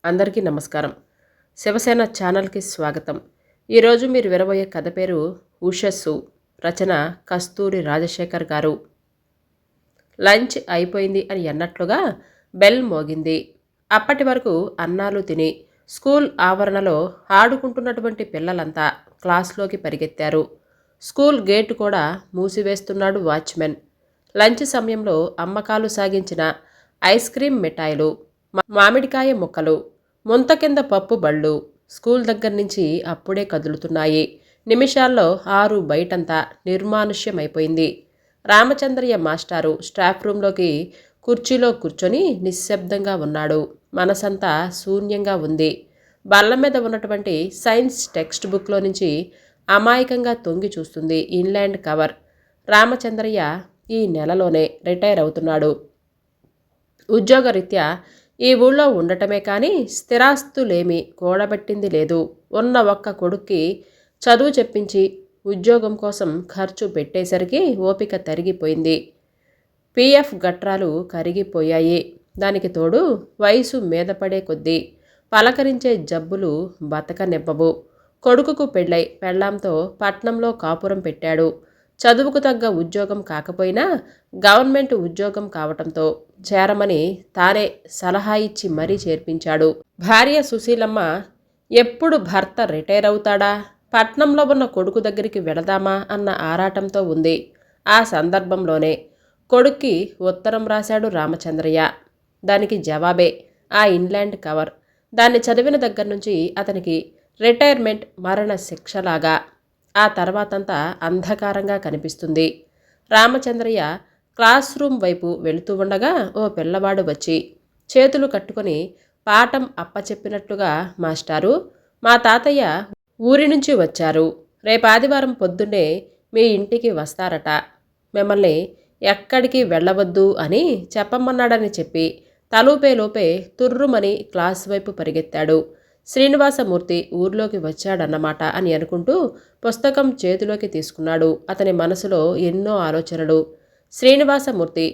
అందరికీ నమస్కారం. శివసేన ఛానల్‌కి స్వాగతం. ఈరోజు మీరు వినబోయే కథ పేరు ఉషస్సు. రచన కస్తూరి రాజశేఖర్ గారు. లంచ్ అయిపోయింది అని అన్నట్లుగా బెల్ మోగింది. అప్పటి వరకు అన్నాలు తిని స్కూల్ ఆవరణలో ఆడుకుంటున్నటువంటి పిల్లలంతా క్లాస్లోకి పరిగెత్తారు. స్కూల్ గేటు కూడా మూసివేస్తున్నాడు వాచ్మెన్. లంచ్ సమయంలో అమ్మకాలు సాగించిన ఐస్ క్రీం మిఠాయిలు, మామిడికాయ ముక్కలు, ముంత కింద పప్పు బళ్ళు స్కూల్ దగ్గర నుంచి అప్పుడే కదులుతున్నాయి. నిమిషాల్లో 6 బయటంతా నిర్మానుష్యమైపోయింది. రామచంద్రయ్య మాస్టారు స్టాఫ్ రూంలోకి కుర్చీలో కూర్చొని నిశ్శబ్దంగా ఉన్నాడు. మనసంతా శూన్యంగా ఉంది. బల్ల మీద ఉన్నటువంటి సైన్స్ టెక్స్ట్ బుక్లో నుంచి అమాయకంగా తొంగి చూస్తుంది ఇన్లాండ్ కవర్. రామచంద్రయ్య ఈ నెలలోనే రిటైర్ అవుతున్నాడు. ఉద్యోగరీత్యా ఈ ఊళ్ళో ఉండటమే కానీ స్థిరాస్తులేమీ కూడబెట్టింది లేదు. ఉన్న ఒక్క కొడుక్కి చదువు చెప్పించి ఉద్యోగం కోసం ఖర్చు పెట్టేసరికి ఓపిక తరిగిపోయింది. పిఎఫ్ గట్రాలు కరిగిపోయాయి. దానికి తోడు వయసు మీద పడే కొద్దీ పలకరించే జబ్బులు బతకనివ్వవు. కొడుకుకు పెళ్ళై పెళ్ళాంతో పట్నంలో కాపురం పెట్టాడు. చదువుకు తగ్గ ఉద్యోగం కాకపోయినా గవర్నమెంట్ ఉద్యోగం కావటంతో చేరమని తానే సలహా ఇచ్చి మరీ చేర్పించాడు. భార్య సుశీలమ్మ ఎప్పుడు భర్త రిటైర్ అవుతాడా, పట్నంలో ఉన్న కొడుకు దగ్గరికి వెళదామా అన్న ఆరాటంతో ఉంది. ఆ సందర్భంలోనే కొడుక్కి ఉత్తరం రాశాడు రామచంద్రయ్య. దానికి జవాబే ఆ ఇన్లాండ్ కవర్. దాన్ని చదివిన దగ్గర నుంచి అతనికి రిటైర్మెంట్ మరణ శిక్షలాగా. ఆ తర్వాతంతా అంధకారంగా కనిపిస్తుంది. రామచంద్రయ్య క్లాస్ రూమ్ వైపు వెళుతూ ఉండగా ఓ పిల్లవాడు వచ్చి చేతులు కట్టుకొని పాఠం అప్పచెప్పినట్లుగా, మాస్టారు, మా తాతయ్య ఊరి నుంచి వచ్చారు. రేపు ఆదివారం పొద్దున్నే మీ ఇంటికి వస్తారట. మిమ్మల్ని ఎక్కడికి వెళ్ళవద్దు అని చెప్పమన్నాడని చెప్పి తలూపేలోపే తుర్రుమని క్లాస్ వైపు పరిగెత్తాడు. శ్రీనివాసమూర్తి ఊర్లోకి వచ్చాడన్నమాట అని అనుకుంటూ పుస్తకం చేతిలోకి తీసుకున్నాడు. అతని మనసులో ఎన్నో ఆలోచనలు. శ్రీనివాసమూర్తి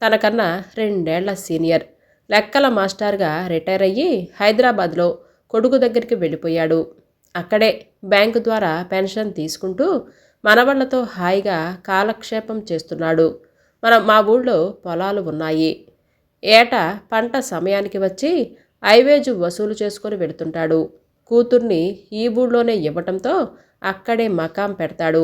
తనకన్నా 2 ఏళ్ల సీనియర్. లెక్కల మాస్టర్గా రిటైర్ అయ్యి హైదరాబాద్లో కొడుకు దగ్గరికి వెళ్ళిపోయాడు. అక్కడే బ్యాంకు ద్వారా పెన్షన్ తీసుకుంటూ మనవళ్లతో హాయిగా కాలక్షేపం చేస్తున్నాడు. మా ఊళ్ళో పొలాలు ఉన్నాయి. ఏటా పంట సమయానికి వచ్చి ఐవేజు వసూలు చేసుకొని వెళుతుంటాడు. కూతుర్ని ఈ ఊళ్ళోనే ఇవ్వటంతో అక్కడే మకాం పెడతాడు.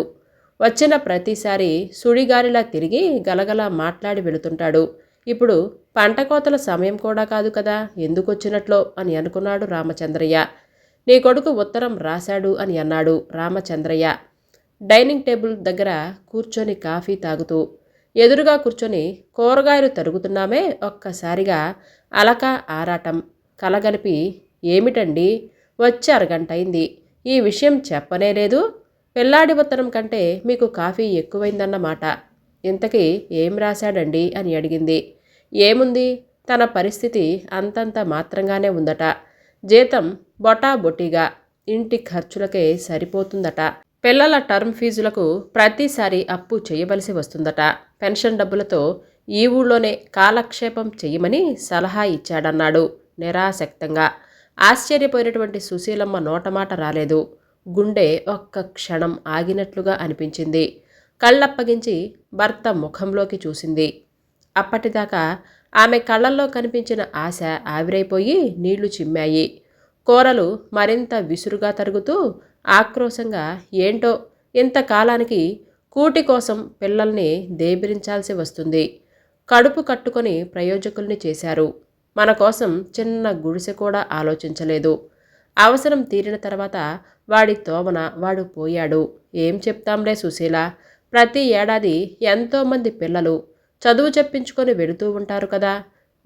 వచ్చిన ప్రతిసారి సుడిగాలిలా తిరిగి గలగలా మాట్లాడి వెళుతుంటాడు. ఇప్పుడు పంట కోతల సమయం కూడా కాదు కదా, ఎందుకు వచ్చినట్లో అని అనుకున్నాడు రామచంద్రయ్య. నీ కొడుకు ఉత్తరం రాశాడు అని అన్నాడు రామచంద్రయ్య. డైనింగ్ టేబుల్ దగ్గర కూర్చొని కాఫీ తాగుతూ ఎదురుగా కూర్చొని కూరగాయలు తరుగుతున్నామే ఒక్కసారిగా అలక ఆరాటం కలగలిపి, ఏమిటండి, వచ్చి అరగంటయింది, ఈ విషయం చెప్పనే లేదు. పిల్లాడి ఉత్తరం కంటే మీకు కాఫీ ఎక్కువైందన్నమాట. ఇంతకీ ఏం రాశాడండి అని అడిగింది. ఏముంది, తన పరిస్థితి అంతంత మాత్రంగానే ఉందట. జీతం బొటాబొటిగా ఇంటి ఖర్చులకే సరిపోతుందట. పిల్లల టర్మ్ ఫీజులకు ప్రతిసారి అప్పు చేయవలసి వస్తుందట. పెన్షన్ డబ్బులతో ఈ ఊళ్ళోనే కాలక్షేపం చెయ్యమని సలహా ఇచ్చాడన్నాడు నిరాసక్తంగా. ఆశ్చర్యపోయినటువంటి సుశీలమ్మ నోటమాట రాలేదు. గుండె ఒక్క క్షణం ఆగినట్లుగా అనిపించింది. కళ్ళప్పగించి భర్త ముఖంలోకి చూసింది. అప్పటిదాకా ఆమె కళ్ళల్లో కనిపించిన ఆశ ఆవిరైపోయి నీళ్లు చిమ్మాయి. కూరలు మరింత విసురుగా తరుగుతూ ఆక్రోశంగా, ఏంటో ఇంతకాలానికి కూటి కోసం పిల్లల్ని దేబిరించాల్సి వస్తుంది. కడుపు కట్టుకొని ప్రయోజకుల్ని చేశారు. మన కోసం చిన్న గుడిసె కూడా ఆలోచించలేదు. అవసరం తీరిన తర్వాత వాడి తోవన వాడు పోయాడు. ఏం చెప్తాంలే సుశీల, ప్రతి ఏడాది ఎంతోమంది పిల్లలు చదువు చెప్పించుకొని వెళుతూ ఉంటారు కదా,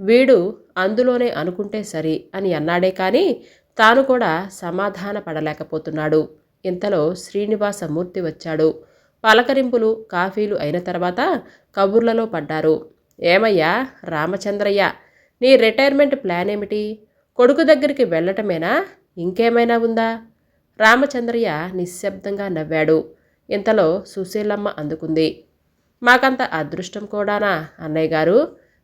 వీడు అందులోనే అనుకుంటే సరి అని అన్నాడే కానీ తాను కూడా సమాధాన పడలేకపోతున్నాడు. ఇంతలో శ్రీనివాసమూర్తి వచ్చాడు. పలకరింపులు కాఫీలు అయిన తర్వాత కబుర్లలో పడ్డారు. ఏమయ్యా రామచంద్రయ్య, నీ రిటైర్మెంట్ ప్లాన్ ఏమిటి? కొడుకు దగ్గరికి వెళ్ళటమేనా, ఇంకేమైనా ఉందా? రామచంద్రయ్య నిశ్శబ్దంగా నవ్వాడు. ఇంతలో సుశీలమ్మ అందుకుంది. మాకంత అదృష్టం కూడానా అన్నయ్య గారు?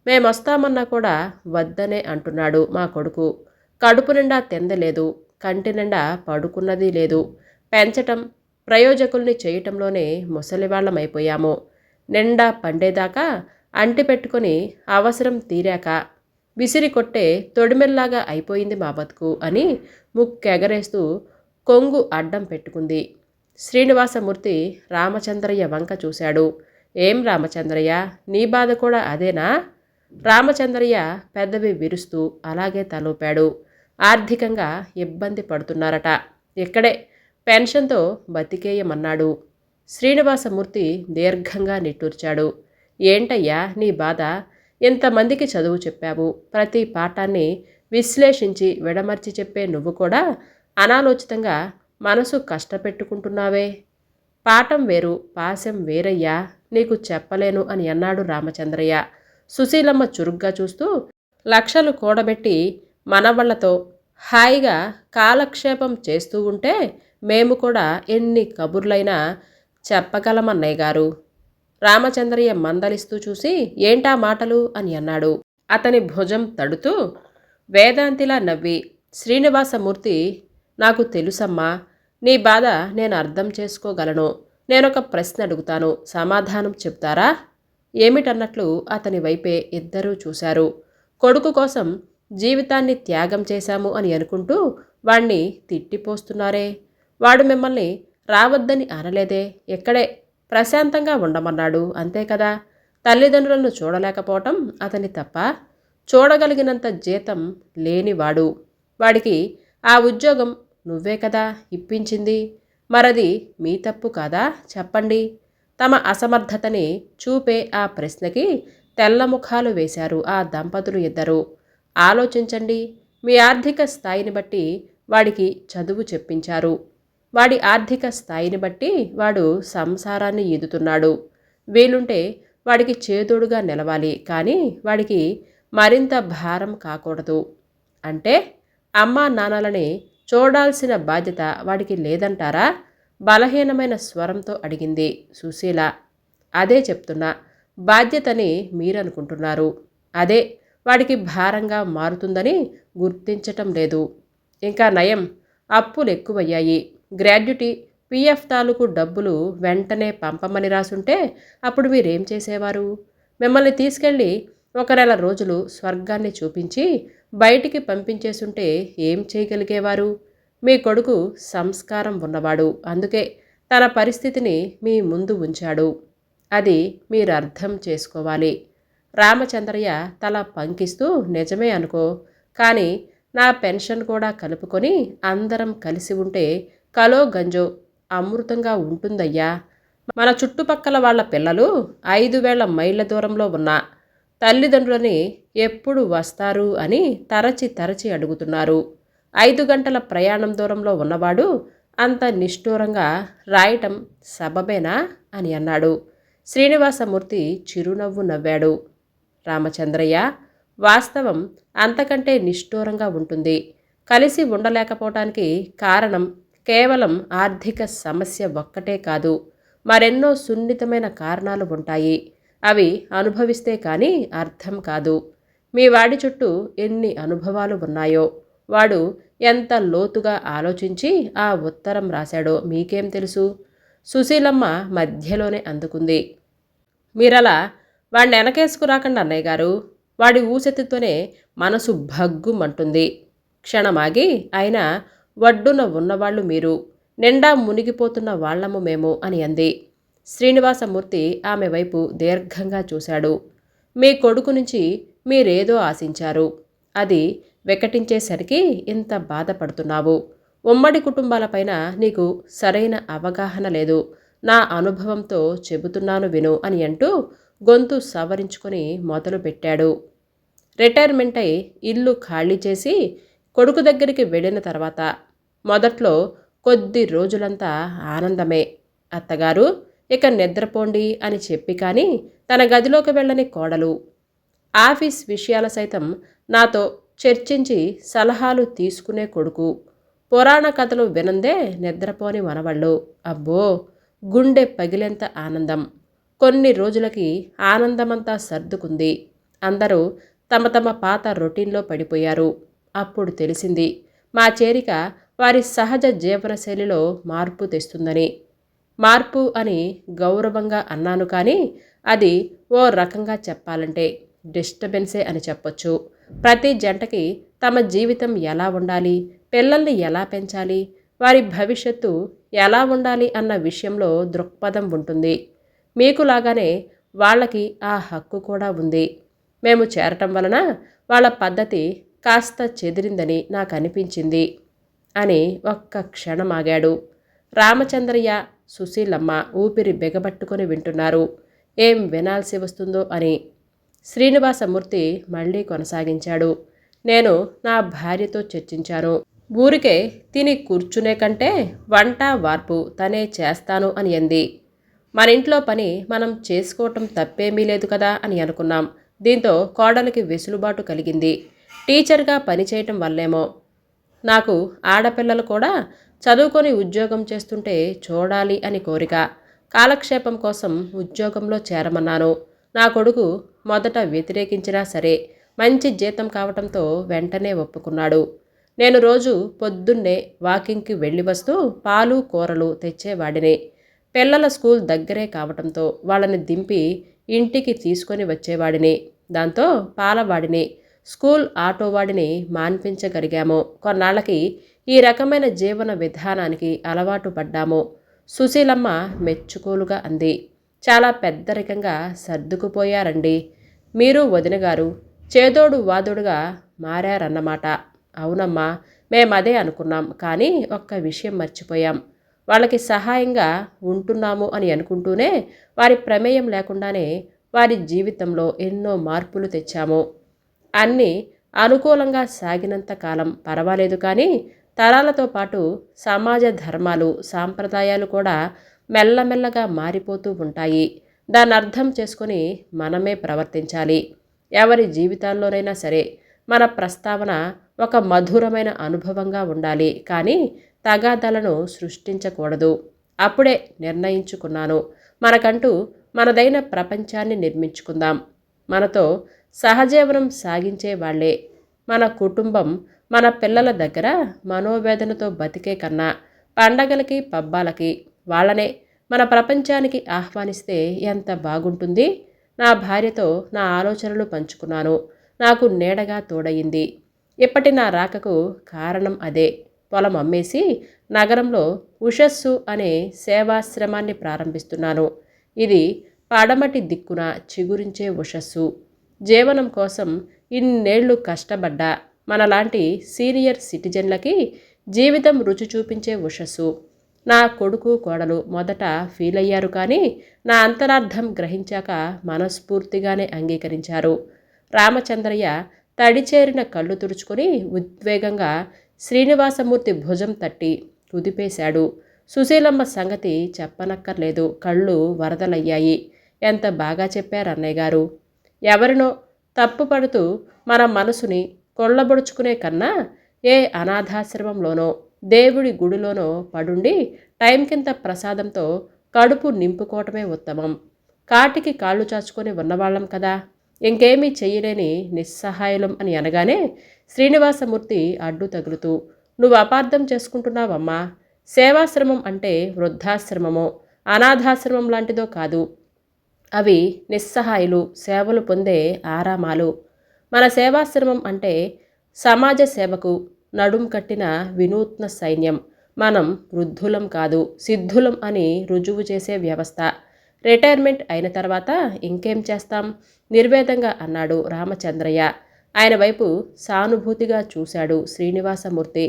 మేమొస్తామన్నా కూడా వద్దనే అంటున్నాడు మా కొడుకు. కడుపు నిండా తిందలేదు, కంటి నిండా పడుకున్నది లేదు. పెంచటం, ప్రయోజకుల్ని చేయటంలోనే ముసలివాళ్ళమైపోయాము. నిండా పండేదాకా అంటిపెట్టుకొని అవసరం తీరాక విసిరి కొట్టే తొడిమెల్లాగా అయిపోయింది మా బతుకు అని ముక్కెగరేస్తూ కొంగు అడ్డం పెట్టుకుంది. శ్రీనివాసమూర్తి రామచంద్రయ్య వంక చూశాడు. ఏం రామచంద్రయ్య, నీ బాధ కూడా అదేనా? రామచంద్రయ్య పెద్దవి విరుస్తూ అలాగే తలూపాడు. ఆర్థికంగా ఇబ్బంది పడుతున్నారట. ఇక్కడే పెన్షన్తో బతికేయమన్నాడు. శ్రీనివాసమూర్తి దీర్ఘంగా నిట్టూర్చాడు. ఏంటయ్యా నీ బాధ? ఇంతమందికి చదువు చెప్పావు, ప్రతి పాఠాన్ని విశ్లేషించి విడమర్చి చెప్పే నువ్వు కూడా అనాలోచితంగా మనసు కష్టపెట్టుకుంటున్నావే. పాఠం వేరు, పాశం వేరయ్యా, నీకు చెప్పలేను అని అన్నాడు రామచంద్రయ్య. సుశీలమ్మ చురుగ్గా చూస్తూ, లక్షలు కూడబెట్టి మనవళ్లతో హాయిగా కాలక్షేపం చేస్తూ ఉంటే మేము కూడా ఎన్ని కబుర్లైనా చెప్పగలమన్నయ్య గారు. రామచంద్రయ్య మందలిస్తూ చూసి, ఏంటా మాటలు అని అన్నాడు. అతని భుజం తడుతూ వేదాంతిలా నవ్వి, శ్రీనివాసమూర్తి, నాకు తెలుసమ్మా, నీ బాధ నేను అర్థం చేసుకోగలను. నేనొక ప్రశ్న అడుగుతాను, సమాధానం చెప్తారా? ఏమిటన్నట్లు అతని వైపే ఇద్దరూ చూశారు. కొడుకు కోసం జీవితాన్ని త్యాగం చేశాము అని అనుకుంటూ వాణ్ణి తిట్టిపోస్తున్నారే. వాడు మిమ్మల్ని రావద్దని అనలేదే, ఎక్కడే ప్రశాంతంగా ఉండమన్నాడు, అంతే కదా. తల్లిదండ్రులను చూడలేకపోవటం అతని తప్ప. చూడగలిగినంత జీతం లేనివాడు. వాడికి ఆ ఉద్యోగం నువ్వే కదా ఇప్పించింది. మరది మీ తప్పు కాదా చెప్పండి. తమ అసమర్థతని చూపే ఆ ప్రశ్నకి తెల్లముఖాలు వేశారు ఆ దంపతులు ఇద్దరు. ఆలోచించండి. మీ ఆర్థిక స్థాయిని బట్టి వాడికి చదువు చెప్పించారు. వాడి ఆర్థిక స్థాయిని బట్టి వాడు సంసారాన్ని ఈదుతున్నాడు. వీలుంటే వాడికి చేదోడుగా నిలవాలి, కానీ వాడికి మరింత భారం కాకూడదు. అంటే అమ్మా నాన్నలని చూడాల్సిన బాధ్యత వాడికి లేదంటారా? బలహీనమైన స్వరంతో అడిగింది సుశీల. అదే చెప్తున్నా, బాధ్యతని మీరనుకుంటున్నారు. అదే వాడికి భారంగా మారుతుందని గుర్తించటం లేదు. ఇంకా నయం, అప్పులు ఎక్కువయ్యాయి. గ్రాడ్యుటీ, పిఎఫ్ తాలూకు డబ్బులు వెంటనే పంపమని రాసుంటే అప్పుడు మీరేం చేసేవారు? మిమ్మల్ని తీసుకెళ్ళి ఒక నెల రోజులు స్వర్గాన్ని చూపించి బయటికి పంపించేసుంటే ఏం చేయగలిగేవారు? మీ కొడుకు సంస్కారం ఉన్నవాడు, అందుకే తన పరిస్థితిని మీ ముందు ఉంచాడు. అది మీరు అర్థం చేసుకోవాలి. రామచంద్రయ్య తల పంకిస్తూ, నిజమే అనుకో, కానీ నా పెన్షన్ కూడా కలుపుకొని అందరం కలిసి ఉంటే కలో గంజో అమృతంగా ఉంటుందయ్యా. మన చుట్టుపక్కల వాళ్ళ పిల్లలు 5,000 మైళ్ళ దూరంలో ఉన్న తల్లిదండ్రులని ఎప్పుడు వస్తారు అని తరచి తరచి అడుగుతున్నారు. 5 గంటల ప్రయాణం దూరంలో ఉన్నవాడు అంత నిష్ఠూరంగా రాయటం సబబేనా అని అన్నాడు. శ్రీనివాసమూర్తి చిరునవ్వు నవ్వాడు. రామచంద్రయ్య, వాస్తవం అంతకంటే నిష్ఠూరంగా ఉంటుంది. కలిసి ఉండలేకపోవటానికి కారణం కేవలం ఆర్థిక సమస్య ఒక్కటే కాదు, మరెన్నో సున్నితమైన కారణాలు ఉంటాయి. అవి అనుభవిస్తే కానీ అర్థం కాదు. మీ వాడి చుట్టూ ఎన్ని అనుభవాలు ఉన్నాయో, వాడు ఎంత లోతుగా ఆలోచించి ఆ ఉత్తరం రాశాడో మీకేం తెలుసు? సుశీలమ్మ మధ్యలోనే అందుకుంది. మీరలా వాడిని వెనకేసుకురాకండి అన్నయ్య గారు. వాడి ఊసెత్తుతోనే మనసు భగ్గుమంటుంది. క్షణమాగి, ఆయన వడ్డున ఉన్నవాళ్ళు మీరు, నిండా మునిగిపోతున్న వాళ్లము మేము అని అంది. శ్రీనివాసమూర్తి ఆమె వైపు దీర్ఘంగా చూశాడు. మీ కొడుకు నుంచి మీరేదో ఆశించారు, అది వికటించేసరికి ఇంత బాధపడుతున్నావు. ఉమ్మడి కుటుంబాలపైన నీకు సరైన అవగాహన లేదు. నా అనుభవంతో చెబుతున్నాను విను అని అంటూ గొంతు సవరించుకొని మొదలుపెట్టాడు. రిటైర్మెంట్ అయి ఇల్లు ఖాళీ చేసి కొడుకు దగ్గరికి వెళ్ళిన తర్వాత మొదట్లో కొద్ది రోజులంతా ఆనందమే. అత్తగారు ఇక నిద్రపోండి అని చెప్పి కానీ తన గదిలోకి వెళ్ళని కోడలు, ఆఫీస్ విషయాల సైతం నాతో చర్చించి సలహాలు తీసుకునే కొడుకు, పురాణ కథలు వినందే నిద్రపోని మనవళ్ళు. అబ్బో, గుండె పగిలేంత ఆనందం. కొన్ని రోజులకి ఆనందమంతా సర్దుకుంది. అందరూ తమ తమ పాత రొటీన్లో పడిపోయారు. అప్పుడు తెలిసింది మా చేరిక వారి సహజ జీవనశైలిలో మార్పు తెస్తుందని. మార్పు అని గౌరవంగా అన్నాను కానీ అది ఓ రకంగా చెప్పాలంటే డిస్టర్బెన్సే అని చెప్పొచ్చు. ప్రతి జంటకి తమ జీవితం ఎలా ఉండాలి, పిల్లల్ని ఎలా పెంచాలి, వారి భవిష్యత్తు ఎలా ఉండాలి అన్న విషయంలో దృక్పథం ఉంటుంది. మీకులాగానే వాళ్ళకి ఆ హక్కు కూడా ఉంది. మేము చేరటం వలన వాళ్ళ పద్ధతి కాస్త చెదిరిందని నాకు అనిపించింది అని ఒక్క క్షణం ఆగాడు. రామచంద్రయ్య, సుశీలమ్మ ఊపిరి బిగబట్టుకొని వింటున్నారు, ఏం వినాల్సి వస్తుందో అని. శ్రీనివాసమూర్తి మళ్ళీ కొనసాగించాడు. నేను నా భార్యతో చర్చించాను. ఊరికే తిని కూర్చునే కంటే వంట వార్పు తనే చేస్తాను అని అంది. మన ఇంట్లో పని మనం చేసుకోవటం తప్పేమీ లేదు కదా అని అనుకున్నాం. దీంతో కోడలికి వెసులుబాటు కలిగింది. టీచర్గా పనిచేయటం వల్లేమో నాకు ఆడపిల్లలు కూడా చదువుకొని ఉద్యోగం చేస్తుంటే చూడాలి అని కోరిక. కాలక్షేపం కోసం ఉద్యోగంలో చేరమన్నాను. నా కొడుకు మొదట వ్యతిరేకించినా సరే మంచి జీతం కావటంతో వెంటనే ఒప్పుకున్నాడు. నేను రోజు పొద్దున్నే వాకింగ్కి వెళ్ళి వస్తూ పాలు కూరలు తెచ్చేవాడిని. పిల్లల స్కూల్ దగ్గరే కావటంతో వాళ్ళని దింపి ఇంటికి తీసుకొని వచ్చేవాడిని. దాంతో పాలవాడిని, స్కూల్ ఆటోవాడిని మాన్పించగలిగాము. కొన్నాళ్ళకి ఈ రకమైన జీవన విధానానికి అలవాటు పడ్డాము. సుశీలమ్మ మెచ్చుకోలుగా అంది. చాలా పెద్దరికంగా సర్దుకుపోయారండి. మీరు వదినగారు చేదోడు వాదోడుగా మారారన్నమాట. అవునమ్మా, మేమదే అనుకున్నాం. కానీ ఒక్క విషయం మర్చిపోయాం. వాళ్ళకి సహాయంగా ఉంటున్నాము అని అనుకుంటూనే వారి ప్రమేయం లేకుండానే వారి జీవితంలో ఎన్నో మార్పులు తెచ్చాము. అన్నీ అనుకూలంగా సాగినంత కాలం పర్వాలేదు, కానీ తరాలతో పాటు సమాజ ధర్మాలు సాంప్రదాయాలు కూడా మెల్లమెల్లగా మారిపోతూ ఉంటాయి. దాన్ని అర్థం చేసుకొని మనమే ప్రవర్తించాలి. ఎవరి జీవితాల్లోనైనా సరే మన ప్రస్తావన ఒక మధురమైన అనుభవంగా ఉండాలి, కానీ తగాదాలను సృష్టించకూడదు. అప్పుడే నిర్ణయించుకున్నాను, మనకంటూ మనదైన ప్రపంచాన్ని నిర్మించుకుందాం. మనతో సహజీవనం సాగించే వాళ్ళే మన కుటుంబం. మన పిల్లల దగ్గర మనోవేదనతో బతికే కన్నా పండగలకి పబ్బాలకి వాళ్ళనే మన ప్రపంచానికి ఆహ్వానిస్తే ఎంత బాగుంటుంది. నా భార్యతో నా ఆలోచనలు పంచుకున్నాను. నాకు నీడగా తోడయింది. ఇప్పటి నా రాకకు కారణం అదే. పొలం అమ్మేసి నగరంలో ఉషస్సు అనే సేవాశ్రమాన్ని ప్రారంభిస్తున్నాను. ఇది పడమటి దిక్కున చిగురించే ఉషస్సు. జీవనం కోసం ఇన్నేళ్లు కష్టపడ్డా మనలాంటి సీనియర్ సిటిజన్లకి జీవితం రుచి చూపించే ఉషస్సు. నా కొడుకు కోడలు మొదట ఫీల్ అయ్యారు, కానీ నా అంతరార్థం గ్రహించాక మనస్ఫూర్తిగానే అంగీకరించారు. రామచంద్రయ్య తడిచేరిన కళ్ళు తుడుచుకొని ఉద్వేగంగా శ్రీనివాసమూర్తి భుజం తట్టి కుదిపేశాడు. సుశీలమ్మ సంగతి చెప్పనక్కర్లేదు, కళ్ళు వరదలయ్యాయి. ఎంత బాగా చెప్పారు అన్నయ్య గారు. ఎవరినో తప్పుపడుతూ మన మనసుని కొల్లబొడుచుకునే కన్నా ఏ అనాథాశ్రమంలోనో దేవుడి గుడిలోనో పడుండి టైం కింద ప్రసాదంతో కడుపు నింపుకోవటమే ఉత్తమం. కాటికి కాళ్ళు చాచుకొని ఉన్నవాళ్ళం కదా, ఇంకేమీ చెయ్యలేని నిస్సహాయులం అని అనగానే శ్రీనివాసమూర్తి అడ్డు తగులుతూ, నువ్వు అపార్థం చేసుకుంటున్నావమ్మా. సేవాశ్రమం అంటే వృద్ధాశ్రమమో అనాథాశ్రమం లాంటిదో కాదు. అవి నిస్సహాయులు సేవలు పొందే ఆరామాలు. మన సేవాశ్రమం అంటే సమాజ సేవకు నడుం కట్టిన వినూత్న సైన్యం. మనం వృద్ధులం కాదు, సిద్ధులం అని రుజువు చేసే వ్యవస్థ. రిటైర్మెంట్ అయిన తర్వాత ఇంకేం చేస్తాం, నిర్వేదంగా అన్నాడు రామచంద్రయ్య. ఆయన వైపు సానుభూతిగా చూశాడు శ్రీనివాసమూర్తి.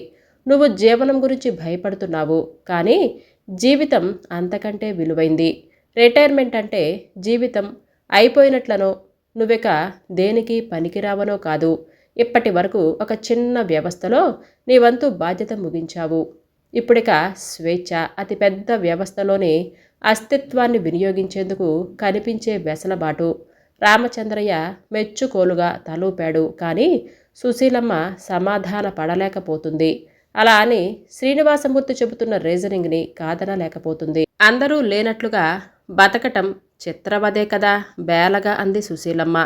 నువ్వు జీవనం గురించి భయపడుతున్నావు, కానీ జీవితం అంతకంటే విలువైంది. రిటైర్మెంట్ అంటే జీవితం అయిపోయినట్లనో నువ్విక దేనికి పనికిరావనో కాదు. ఇప్పటి వరకు ఒక చిన్న వ్యవస్థలో నీ వంతు బాధ్యత ముగించావు. ఇప్పుడిక స్వేచ్ఛ అతిపెద్ద వ్యవస్థలోని అస్తిత్వాన్ని వినియోగించేందుకు కనిపించే వెసలబాటు. రామచంద్రయ్య మెచ్చుకోలుగా తలూపాడు, కానీ సుశీలమ్మ సమాధాన పడలేకపోతుంది. అలా అని శ్రీనివాసమూర్తి చెబుతున్న రీజనింగ్ని కాదనలేకపోతుంది. అందరూ లేనట్లుగా బతకటం చిత్రవదే కదా, బేలగా అంది సుశీలమ్మ.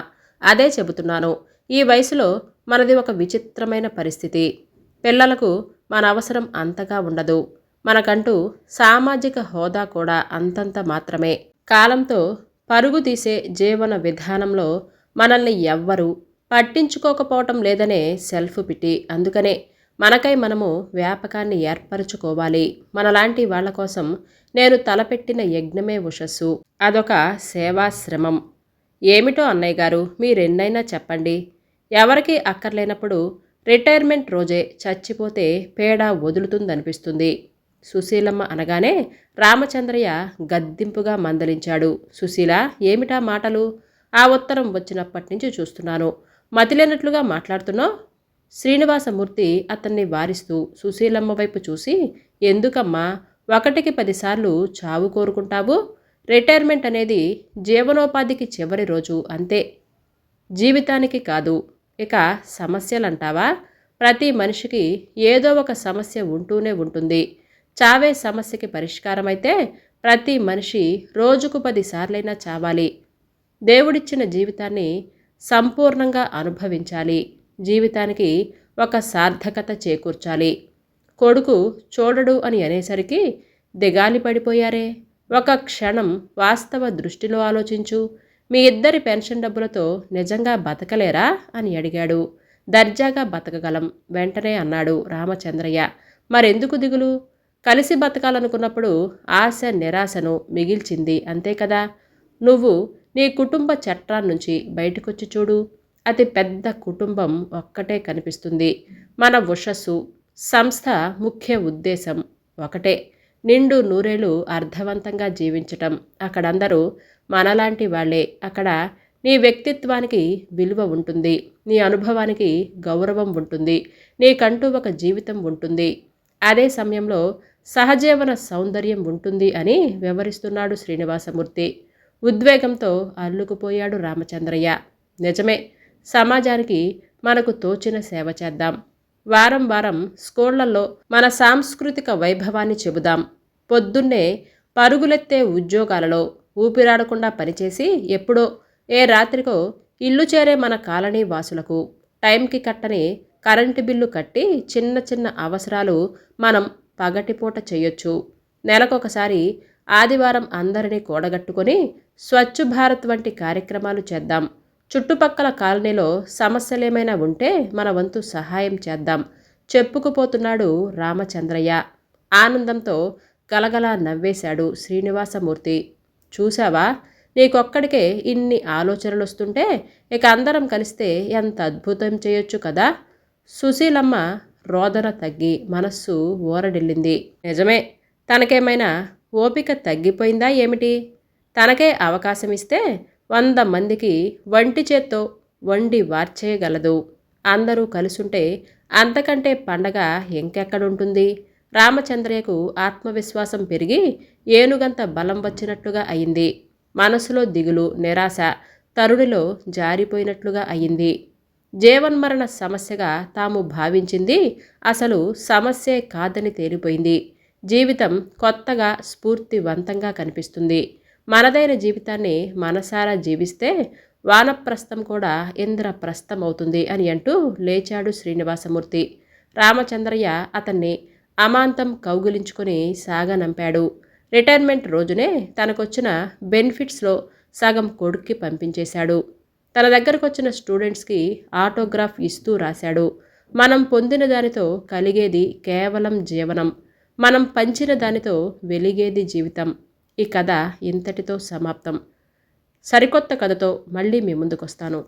అదే చెబుతున్నాను. ఈ వయసులో మనది ఒక విచిత్రమైన పరిస్థితి. పిల్లలకు మన అవసరం అంతగా ఉండదు. మనకంటూ సామాజిక హోదా కూడా అంతంత మాత్రమే. కాలంతో పరుగు తీసే జీవన విధానంలో మనల్ని ఎవ్వరూ పట్టించుకోకపోవటం లేదనే సెల్ఫ్ పిటి. అందుకనే మనకై మనము వ్యాపకాన్ని ఏర్పరచుకోవాలి. మనలాంటి వాళ్ళ కోసం నేను తలపెట్టిన యజ్ఞమే ఉషస్సు. అదొక సేవాశ్రమం. ఏమిటో అన్నయ్య గారు, మీరెన్నైనా చెప్పండి. ఎవరికీ అక్కర్లేనప్పుడు రిటైర్మెంట్ రోజే చచ్చిపోతే పేడ వదులుతుందనిపిస్తుంది. సుశీలమ్మ అనగానే రామచంద్రయ్య గద్దింపుగా మందలించాడు. సుశీల, ఏమిటా మాటలు? ఆ ఉత్తరం వచ్చినప్పటి నుంచి చూస్తున్నాను. మతిలేనట్లుగా మాట్లాడుతున్నావు. శ్రీనివాసమూర్తి అతన్ని వారిస్తూ సుశీలమ్మ వైపు చూసి, ఎందుకమ్మా 1కి 10 సార్లు చావు కోరుకుంటావు? రిటైర్మెంట్ అనేది జీవనోపాధికి చివరి రోజు అంతే, జీవితానికి కాదు. ఇక సమస్యలంటావా? ప్రతి మనిషికి ఏదో ఒక సమస్య ఉంటూనే ఉంటుంది. చావే సమస్యకి పరిష్కారమైతే ప్రతి మనిషి రోజుకు 10 సార్లైనా చావాలి. దేవుడిచ్చిన జీవితాన్ని సంపూర్ణంగా అనుభవించాలి. జీవితానికి ఒక సార్థకత చేకూర్చాలి. కొడుకు చూడడు అని అనేసరికి దిగాలి పడిపోయారే. ఒక క్షణం వాస్తవ దృష్టిలో ఆలోచించు. మీ ఇద్దరి పెన్షన్ డబ్బులతో నిజంగా బతకలేరా అని అడిగాడు. దర్జాగా బతకగలం, వెంటనే అన్నాడు రామచంద్రయ్య. మరెందుకు దిగులు? కలిసి బతకాలనుకున్నప్పుడు ఆశ నిరాశను మిగిల్చింది, అంతే కదా. నువ్వు నీ కుటుంబ చట్టాన్నుంచి బయటకొచ్చి చూడు. అతి పెద్ద కుటుంబం ఒక్కటే కనిపిస్తుంది. మన ఉషస్సు సంస్థ ముఖ్య ఉద్దేశం ఒకటే, నిండు నూరేళ్ళు అర్థవంతంగా జీవించటం. అక్కడందరూ మనలాంటి వాళ్లే. అక్కడ నీ వ్యక్తిత్వానికి విలువ ఉంటుంది, నీ అనుభవానికి గౌరవం ఉంటుంది, నీకంటూ ఒక జీవితం ఉంటుంది. అదే సమయంలో సహజీవన సౌందర్యం ఉంటుంది అని వివరిస్తున్నాడు శ్రీనివాసమూర్తి. ఉద్వేగంతో అల్లుకుపోయాడు రామచంద్రయ్య. నిజమే, సమాజానికి మనకు తోచిన సేవ చేద్దాం. వారం వారం స్కూళ్లలో మన సాంస్కృతిక వైభవాన్ని చెబుదాం. పొద్దున్నే పరుగులెత్తే ఉద్యోగాలలో ఊపిరాడకుండా పనిచేసి ఎప్పుడో ఏ రాత్రికో ఇల్లు చేరే మన కాలనీ వాసులకు టైంకి కట్టని కరెంటు బిల్లు కట్టి చిన్న చిన్న అవసరాలు మనం పగటిపూట చేయొచ్చు. నెలకొకసారి ఆదివారం అందరినీ కూడగట్టుకొని స్వచ్ఛ భారత్ వంటి కార్యక్రమాలు చేద్దాం. చుట్టుపక్కల కాలనీలో సమస్యలేమైనా ఉంటే మన వంతు సహాయం చేద్దాం చెప్పుకుపోతున్నాడు రామచంద్రయ్య. ఆనందంతో గలగలా నవ్వేశాడు శ్రీనివాసమూర్తి. చూశావా, నీకొక్కడికే ఇన్ని ఆలోచనలు వస్తుంటే ఇక అందరం కలిస్తే ఎంత అద్భుతం చేయొచ్చు కదా. సుశీలమ్మ రోదన తగ్గి మనస్సు ఊరడిల్లింది. నిజమే, తనకేమైనా ఓపిక తగ్గిపోయిందా ఏమిటి? తనకే అవకాశం ఇస్తే 100 మందికి వంటి చేత్తో వండి వార్చేయగలదు. అందరూ కలుసుంటే అంతకంటే పండగ ఇంకెక్కడుంటుంది? రామచంద్రయ్యకు ఆత్మవిశ్వాసం పెరిగి ఏనుగంత బలం వచ్చినట్లుగా అయింది. మనసులో దిగులు, నిరాశ తరుణిలో జారిపోయినట్లుగా అయింది. జీవన్మరణ సమస్యగా తాము భావించింది అసలు సమస్యే కాదని తేలిపోయింది. జీవితం కొత్తగా స్ఫూర్తివంతంగా కనిపిస్తుంది. మనదైన జీవితాన్ని మనసారా జీవిస్తే వానప్రస్థం కూడా ఇంద్రప్రస్థం అవుతుంది అని అంటూ లేచాడు శ్రీనివాసమూర్తి. రామచంద్రయ్య అతన్ని అమాంతం కౌగిలించుకొని సాగనంపాడు. రిటైర్మెంట్ రోజునే తనకొచ్చిన బెనిఫిట్స్లో సగం కొడుక్కి పంపించేశాడు. తన దగ్గరకొచ్చిన స్టూడెంట్స్కి ఆటోగ్రాఫ్ ఇస్తూ రాశాడు. మనం పొందిన దానితో కలిగేది కేవలం జీవనం, మనం పంచిన దానితో వెలిగేది జీవితం. ఈ కథ ఇంతటితో సమాప్తం. సరికొత్త కథతో మళ్ళీ మీ ముందుకొస్తాను.